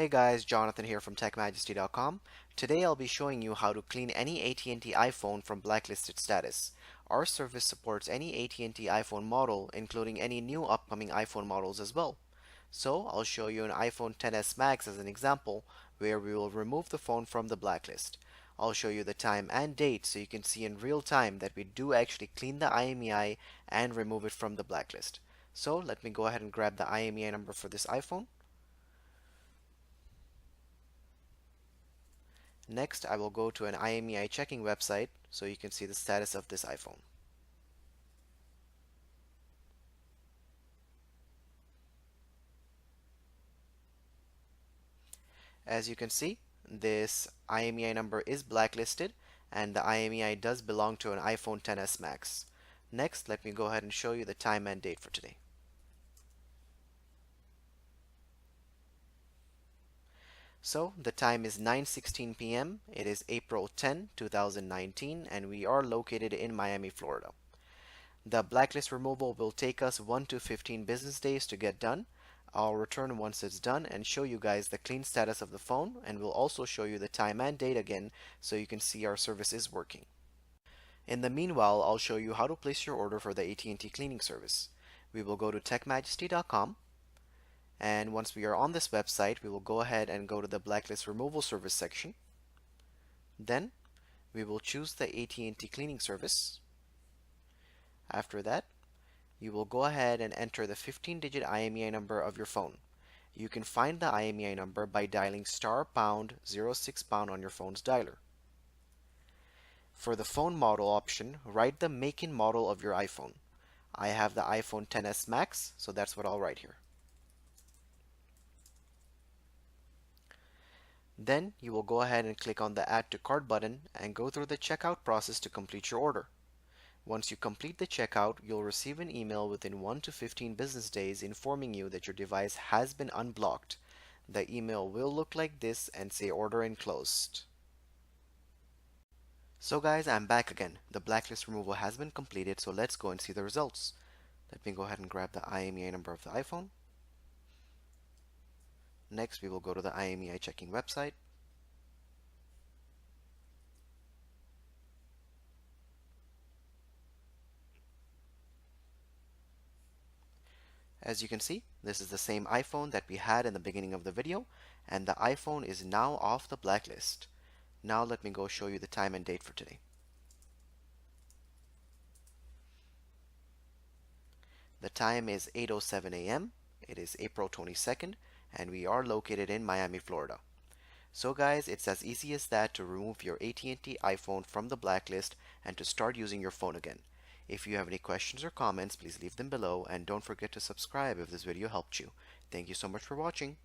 Hey guys, Jonathan here from TechMajesty.com. Today I'll be showing you how to clean any AT&T iPhone from blacklisted status. Our service supports any AT&T iPhone model, including any new upcoming iPhone models as well. So I'll show you an iPhone XS Max as an example, where we will remove the phone from the blacklist. I'll show you the time and date so you can see in real time that we do actually clean the IMEI and remove it from the blacklist. So let me go ahead and grab the IMEI number for this iPhone. Next, I will go to an IMEI checking website so you can see the status of this iPhone. As you can see, this IMEI number is blacklisted and the IMEI does belong to an iPhone XS Max. Next, let me go ahead and show you the time and date for today. So the time is 9:16 p.m. It is April 10, 2019, and we are located in Miami, Florida. The blacklist removal will take us 1 to 15 business days to get done. I'll return once it's done and show you guys the clean status of the phone, and we'll also show you the time and date again so you can see our service is working. In the meanwhile, I'll show you how to place your order for the AT&T cleaning service. We will go to TechMajesty.com. And once we are on this website, we will go ahead and go to the blacklist removal service section. Then we will choose the AT&T cleaning service. After that, you will go ahead and enter the 15-digit IMEI number of your phone. You can find the IMEI number by dialing *#06# on your phone's dialer. For the phone model option, write the make and model of your iPhone. I have the iPhone XS Max, so that's what I'll write here. Then you will go ahead and click on the Add to Cart button and go through the checkout process to complete your order. Once you complete the checkout, you'll receive an email within 1 to 15 business days informing you that your device has been unblocked. The email will look like this and say order enclosed. So guys, I'm back again. The blacklist removal has been completed, so let's go and see the results. Let me go ahead and grab the IMEI number of the iPhone. Next, we will go to the IMEI checking website. As you can see, this is the same iPhone that we had in the beginning of the video, and the iPhone is now off the blacklist. Now let me go show you the time and date for today. The time is 8:07 a.m. It is April 22nd, and we are located in Miami, Florida. So guys, it's as easy as that to remove your AT&T iPhone from the blacklist and to start using your phone again. If you have any questions or comments, please leave them below, and don't forget to subscribe if this video helped you. Thank you so much for watching.